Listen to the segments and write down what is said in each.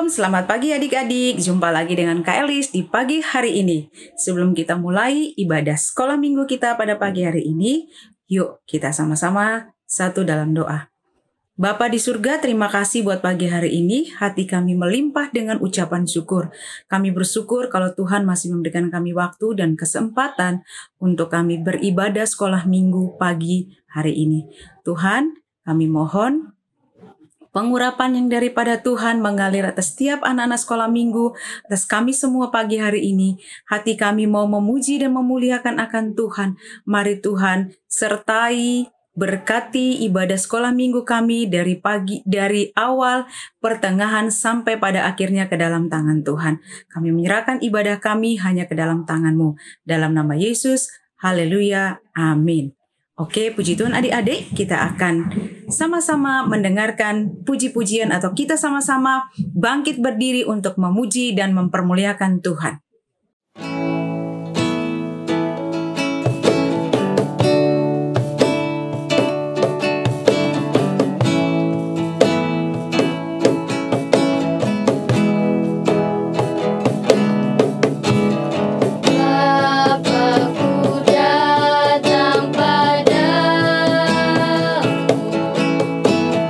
Shalom, selamat pagi adik-adik. Jumpa lagi dengan Kak Elis di pagi hari ini. Sebelum kita mulai ibadah sekolah minggu kita pada pagi hari ini, yuk kita sama-sama satu dalam doa. Bapa di surga, terima kasih buat pagi hari ini. Hati kami melimpah dengan ucapan syukur. Kami bersyukur kalau Tuhan masih memberikan kami waktu dan kesempatan untuk kami beribadah sekolah minggu pagi hari ini. Tuhan, kami mohon pengurapan yang daripada Tuhan mengalir atas setiap anak-anak sekolah minggu, atas kami semua pagi hari ini. Hati kami mau memuji dan memuliakan akan Tuhan. Mari Tuhan sertai, berkati ibadah sekolah minggu kami dari awal, pertengahan, sampai pada akhirnya ke dalam tangan Tuhan. Kami menyerahkan ibadah kami hanya ke dalam tangan-Mu. Dalam nama Yesus, haleluya, amin. Oke, puji Tuhan adik-adik, kita akan sama-sama mendengarkan puji-pujian atau kita sama-sama bangkit berdiri untuk memuji dan mempermuliakan Tuhan.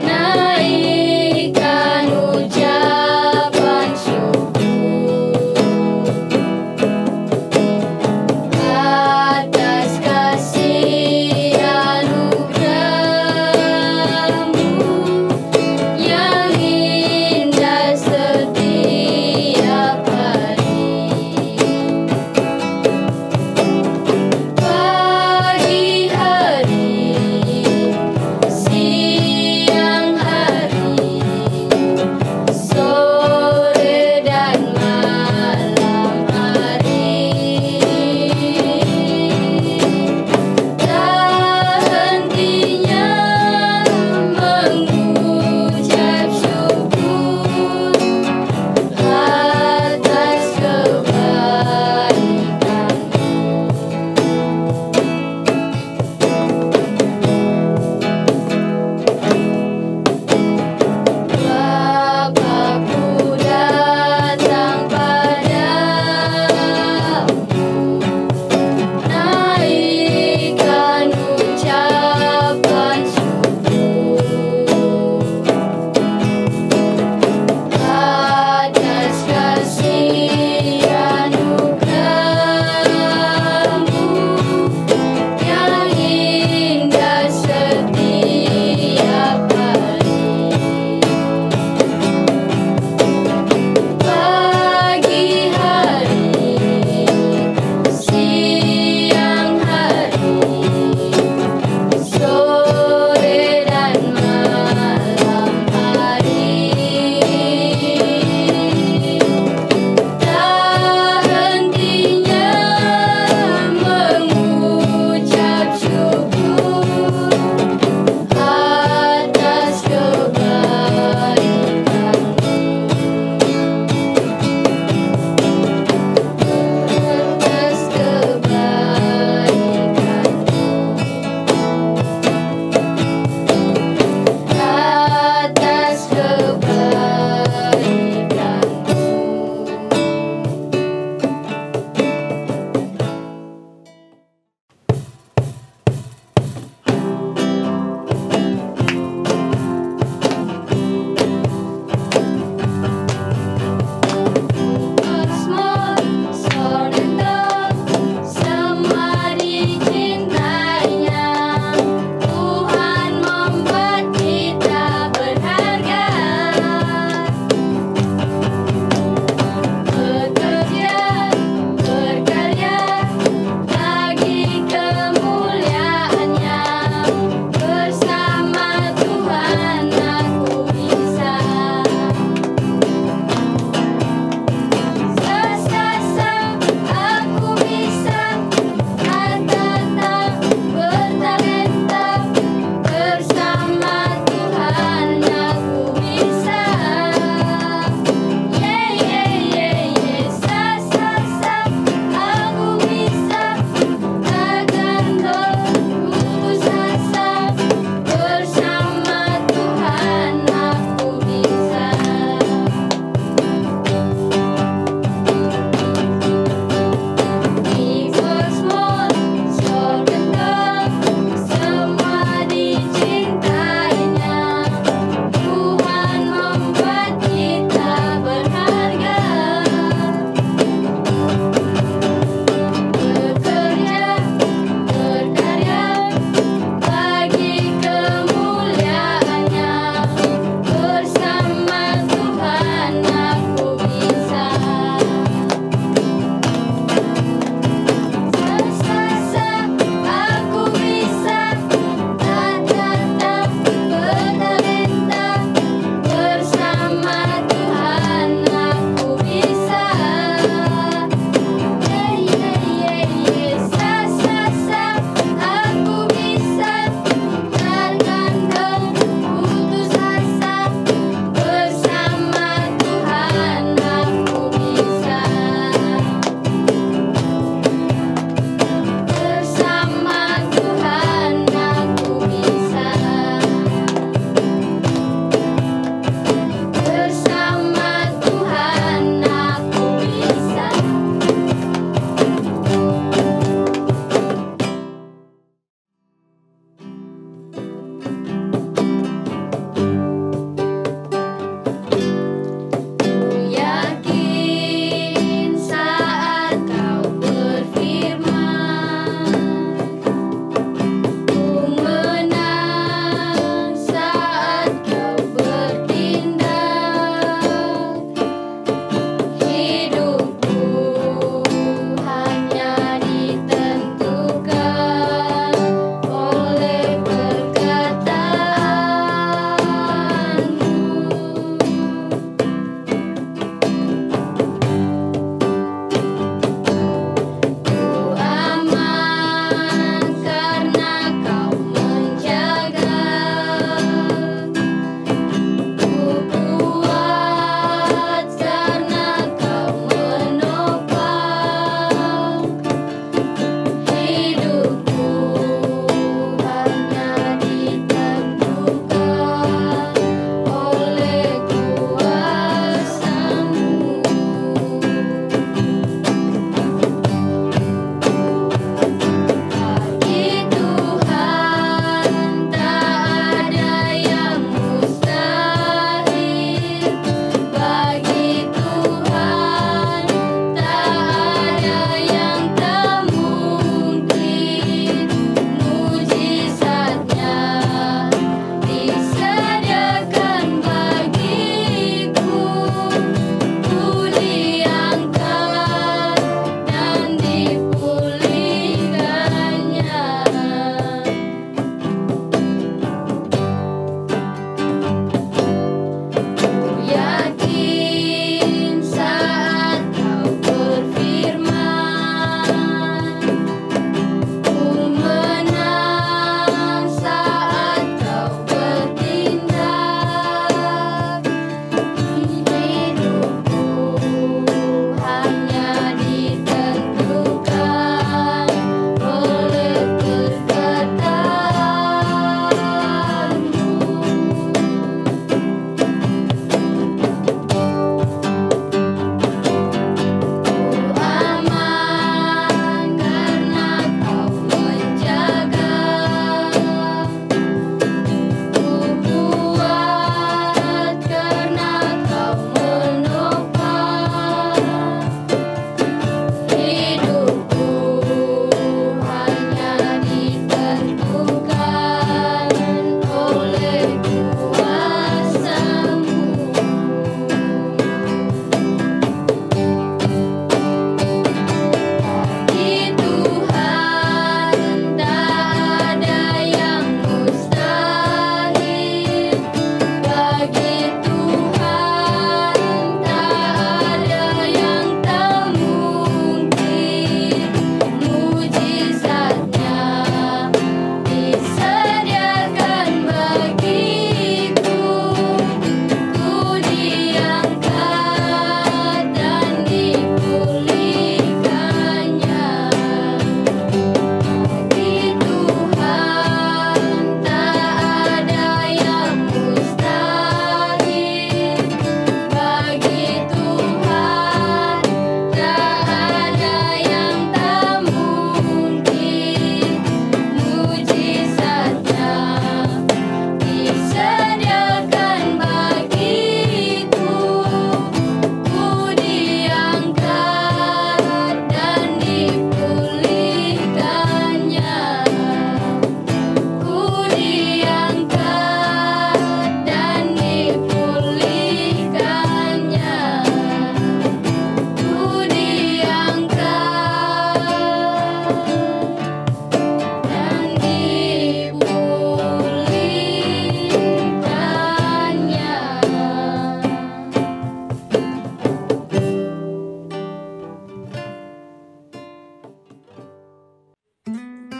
Naikkan ucapan syukur.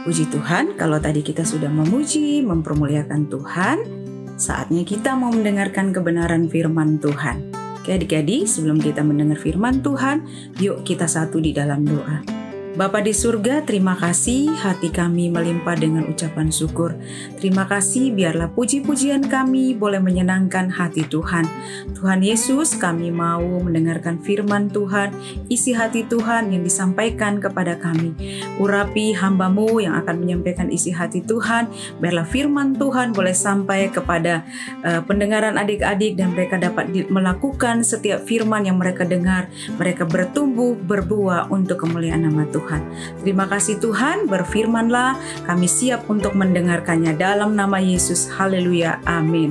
Puji Tuhan, kalau tadi kita sudah memuji, mempermuliakan Tuhan, saatnya kita mau mendengarkan kebenaran firman Tuhan. Oke adik-adik, sebelum kita mendengar firman Tuhan, yuk kita satu di dalam doa. Bapa di surga, terima kasih, hati kami melimpah dengan ucapan syukur. Terima kasih, biarlah puji-pujian kami boleh menyenangkan hati Tuhan. Tuhan Yesus, kami mau mendengarkan firman Tuhan, isi hati Tuhan yang disampaikan kepada kami. Urapi hamba-Mu yang akan menyampaikan isi hati Tuhan, biarlah firman Tuhan boleh sampai kepada pendengaran adik-adik dan mereka dapat melakukan setiap firman yang mereka dengar. Mereka bertumbuh, berbuah untuk kemuliaan nama Tuhan. Terima kasih Tuhan, berfirmanlah, kami siap untuk mendengarkannya dalam nama Yesus. Haleluya, amin.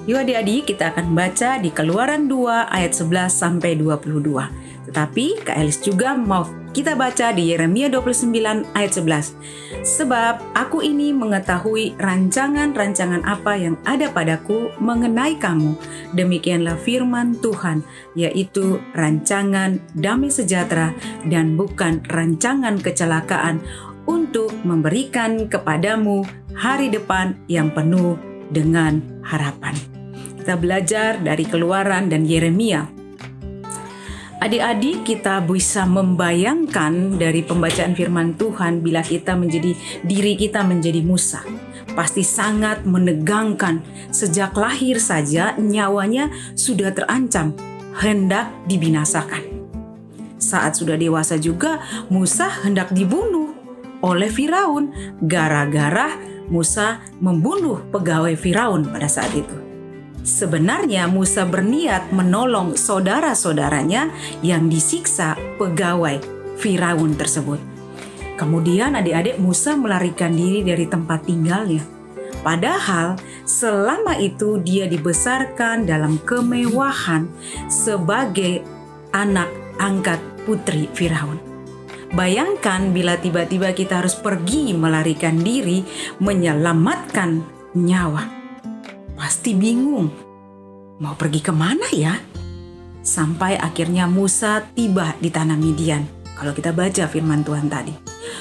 Yuk adik-adik, kita akan baca di Keluaran 2 ayat 11 sampai 22. Tetapi Kak Elis juga mau kita baca di Yeremia 29 ayat 11. Sebab aku ini mengetahui rancangan-rancangan apa yang ada padaku mengenai kamu. Demikianlah firman Tuhan, yaitu rancangan damai sejahtera dan bukan rancangan kecelakaan, untuk memberikan kepadamu hari depan yang penuh dengan harapan. Kita belajar dari Keluaran dan Yeremia. Adik-adik, kita bisa membayangkan dari pembacaan firman Tuhan bila diri kita menjadi Musa. Pasti sangat menegangkan. Sejak lahir saja nyawanya sudah terancam, hendak dibinasakan. Saat sudah dewasa juga Musa hendak dibunuh oleh Firaun gara-gara Musa membunuh pegawai Firaun pada saat itu. Sebenarnya Musa berniat menolong saudara-saudaranya yang disiksa pegawai Firaun tersebut. Kemudian adik-adik, Musa melarikan diri dari tempat tinggalnya. Padahal selama itu dia dibesarkan dalam kemewahan sebagai anak angkat putri Firaun. Bayangkan bila tiba-tiba kita harus pergi melarikan diri menyelamatkan nyawa. Pasti bingung, mau pergi kemana ya? Sampai akhirnya Musa tiba di tanah Midian. Kalau kita baca firman Tuhan tadi.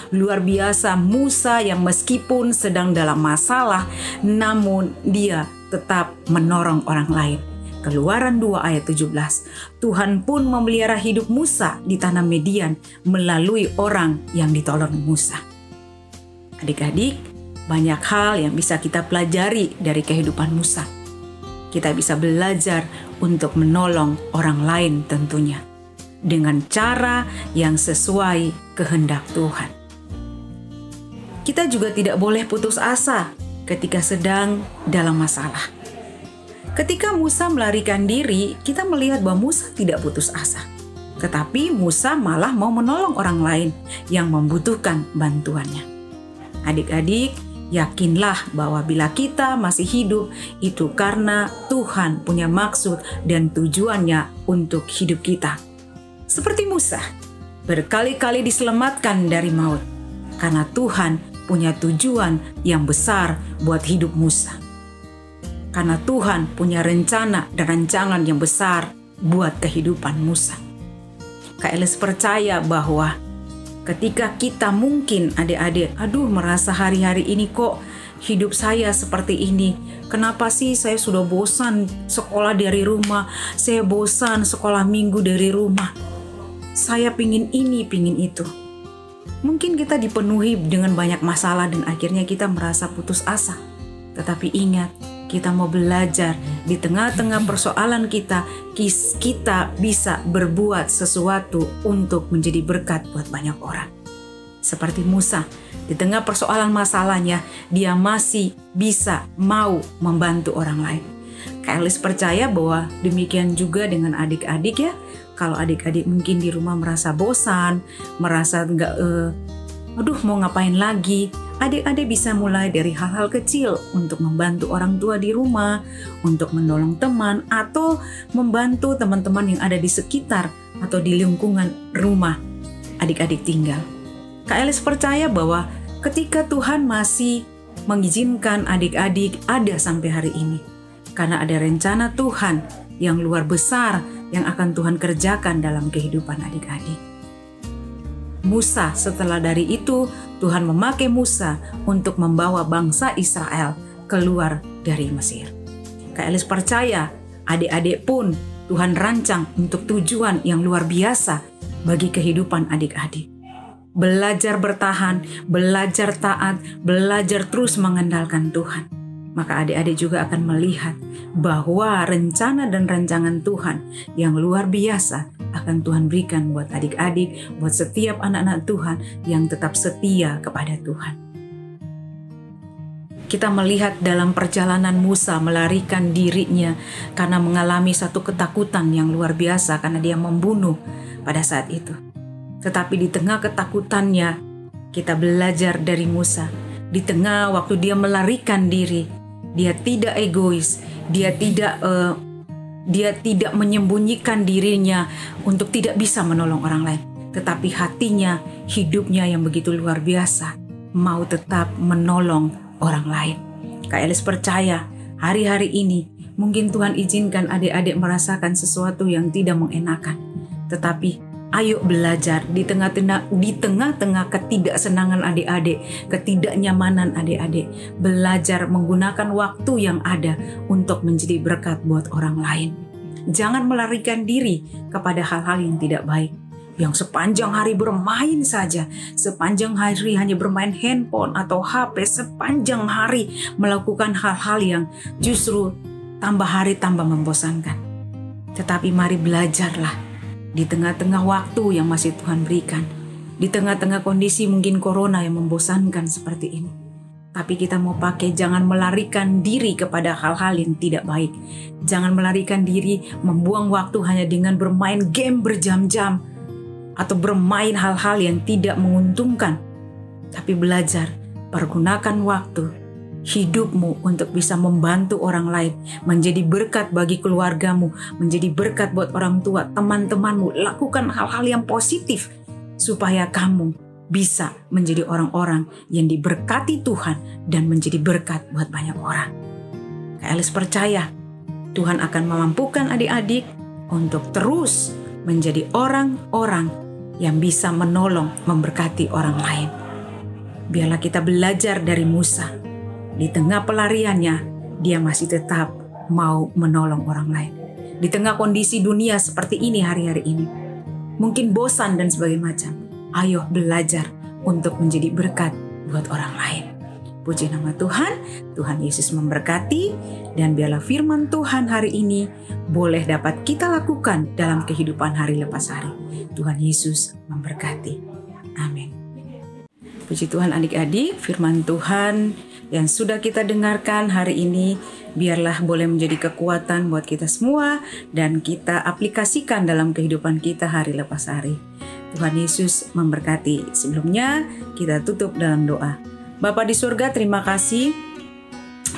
Luar biasa Musa yang meskipun sedang dalam masalah, namun dia tetap menolong orang lain. Keluaran 2 ayat 17. Tuhan pun memelihara hidup Musa di tanah Midian melalui orang yang ditolong Musa. Adik-adik, banyak hal yang bisa kita pelajari dari kehidupan Musa. Kita bisa belajar untuk menolong orang lain tentunya, dengan cara yang sesuai kehendak Tuhan. Kita juga tidak boleh putus asa ketika sedang dalam masalah. Ketika Musa melarikan diri, kita melihat bahwa Musa tidak putus asa. Tetapi Musa malah mau menolong orang lain yang membutuhkan bantuannya. Adik-adik, yakinlah bahwa bila kita masih hidup, itu karena Tuhan punya maksud dan tujuannya untuk hidup kita. Seperti Musa, berkali-kali diselamatkan dari maut, karena Tuhan punya tujuan yang besar buat hidup Musa. Karena Tuhan punya rencana dan rancangan yang besar buat kehidupan Musa. Kak Elis percaya bahwa ketika kita mungkin adik-adik, merasa hari-hari ini kok hidup saya seperti ini. Kenapa sih saya sudah bosan sekolah dari rumah, saya bosan sekolah minggu dari rumah. Saya pingin ini, pingin itu. Mungkin kita dipenuhi dengan banyak masalah dan akhirnya kita merasa putus asa. Tetapi ingat, kita mau belajar di tengah-tengah persoalan kita bisa berbuat sesuatu untuk menjadi berkat buat banyak orang. Seperti Musa, di tengah persoalan masalahnya, dia masih bisa mau membantu orang lain. Kak Elis percaya bahwa demikian juga dengan adik-adik ya. Kalau adik-adik mungkin di rumah merasa bosan, merasa mau ngapain lagi, adik-adik bisa mulai dari hal-hal kecil untuk membantu orang tua di rumah, untuk menolong teman, atau membantu teman-teman yang ada di sekitar atau di lingkungan rumah adik-adik tinggal. Kak Elis percaya bahwa ketika Tuhan masih mengizinkan adik-adik ada sampai hari ini, karena ada rencana Tuhan yang luar besar yang akan Tuhan kerjakan dalam kehidupan adik-adik. Musa. Setelah dari itu, Tuhan memakai Musa untuk membawa bangsa Israel keluar dari Mesir. Kak Elis percaya adik-adik pun Tuhan rancang untuk tujuan yang luar biasa bagi kehidupan adik-adik. Belajar bertahan, belajar taat, belajar terus mengandalkan Tuhan. Maka adik-adik juga akan melihat bahwa rencana dan rancangan Tuhan yang luar biasa akan Tuhan berikan buat adik-adik, buat setiap anak-anak Tuhan yang tetap setia kepada Tuhan. Kita melihat dalam perjalanan Musa melarikan dirinya karena mengalami satu ketakutan yang luar biasa karena dia membunuh pada saat itu. Tetapi di tengah ketakutannya, kita belajar dari Musa. Di tengah waktu dia melarikan diri, dia tidak egois, dia tidak menyembunyikan dirinya untuk tidak bisa menolong orang lain. Tetapi hatinya, hidupnya yang begitu luar biasa, mau tetap menolong orang lain. Kak Elis percaya hari-hari ini mungkin Tuhan izinkan adik-adik merasakan sesuatu yang tidak mengenakan. Tetapi ayo belajar di tengah-tengah ketidaksenangan adik-adik, ketidaknyamanan adik-adik. Belajar menggunakan waktu yang ada untuk menjadi berkat buat orang lain. Jangan melarikan diri kepada hal-hal yang tidak baik. Yang sepanjang hari bermain saja, sepanjang hari hanya bermain handphone atau HP, sepanjang hari melakukan hal-hal yang justru tambah hari tambah membosankan. Tetapi mari belajarlah di tengah-tengah waktu yang masih Tuhan berikan, di tengah-tengah kondisi mungkin corona yang membosankan seperti ini. Tapi kita mau pakai, jangan melarikan diri kepada hal-hal yang tidak baik. Jangan melarikan diri membuang waktu hanya dengan bermain game berjam-jam atau bermain hal-hal yang tidak menguntungkan. Tapi belajar, pergunakan waktu hidupmu untuk bisa membantu orang lain, menjadi berkat bagi keluargamu, menjadi berkat buat orang tua, teman-temanmu. Lakukan hal-hal yang positif supaya kamu bisa menjadi orang-orang yang diberkati Tuhan dan menjadi berkat buat banyak orang. Kak Elis percaya Tuhan akan memampukan adik-adik untuk terus menjadi orang-orang yang bisa menolong, memberkati orang lain. Biarlah kita belajar dari Musa. Di tengah pelariannya, dia masih tetap mau menolong orang lain. Di tengah kondisi dunia seperti ini hari-hari ini, mungkin bosan dan sebagainya macam. Ayo belajar untuk menjadi berkat buat orang lain. Puji nama Tuhan, Tuhan Yesus memberkati, dan biarlah firman Tuhan hari ini boleh dapat kita lakukan dalam kehidupan hari lepas hari. Tuhan Yesus memberkati. Amin. Puji Tuhan adik-adik, firman Tuhan yang sudah kita dengarkan hari ini, biarlah boleh menjadi kekuatan buat kita semua dan kita aplikasikan dalam kehidupan kita hari lepas hari. Tuhan Yesus memberkati. Sebelumnya kita tutup dalam doa. Bapa di surga, terima kasih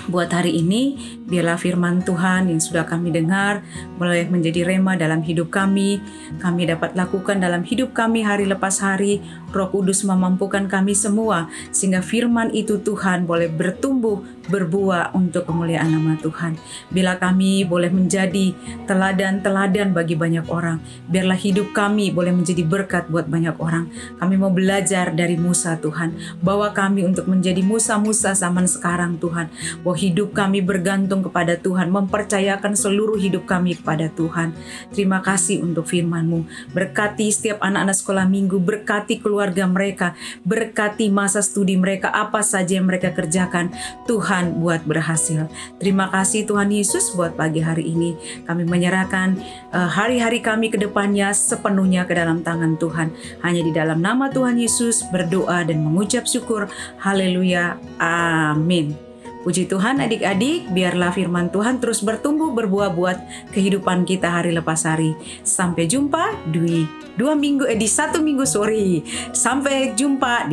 buat hari ini. Biarlah firman Tuhan yang sudah kami dengar boleh menjadi rema dalam hidup kami. Kami dapat lakukan dalam hidup kami hari lepas hari. Roh Kudus memampukan kami semua sehingga firman itu Tuhan boleh bertumbuh, berbuah untuk kemuliaan nama Tuhan. Bila kami boleh menjadi teladan-teladan bagi banyak orang, biarlah hidup kami boleh menjadi berkat buat banyak orang. Kami mau belajar dari Musa Tuhan, bawa kami untuk menjadi Musa-Musa zaman sekarang Tuhan, bahwa hidup kami bergantung kepada Tuhan, mempercayakan seluruh hidup kami kepada Tuhan. Terima kasih untuk firman-Mu. Berkati setiap anak-anak sekolah minggu, berkati keluarga mereka, berkati masa studi mereka, apa saja yang mereka kerjakan, Tuhan buat berhasil. Terima kasih Tuhan Yesus buat pagi hari ini. Kami menyerahkan hari-hari kami ke depannya sepenuhnya ke dalam tangan Tuhan. Hanya di dalam nama Tuhan Yesus berdoa dan mengucap syukur. Haleluya. Amin. Puji Tuhan adik-adik, biarlah firman Tuhan terus bertumbuh berbuah buat kehidupan kita hari lepas hari. Sampai jumpa di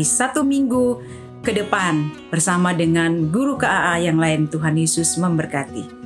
satu minggu ke depan bersama dengan guru KAA yang lain. Tuhan Yesus memberkati.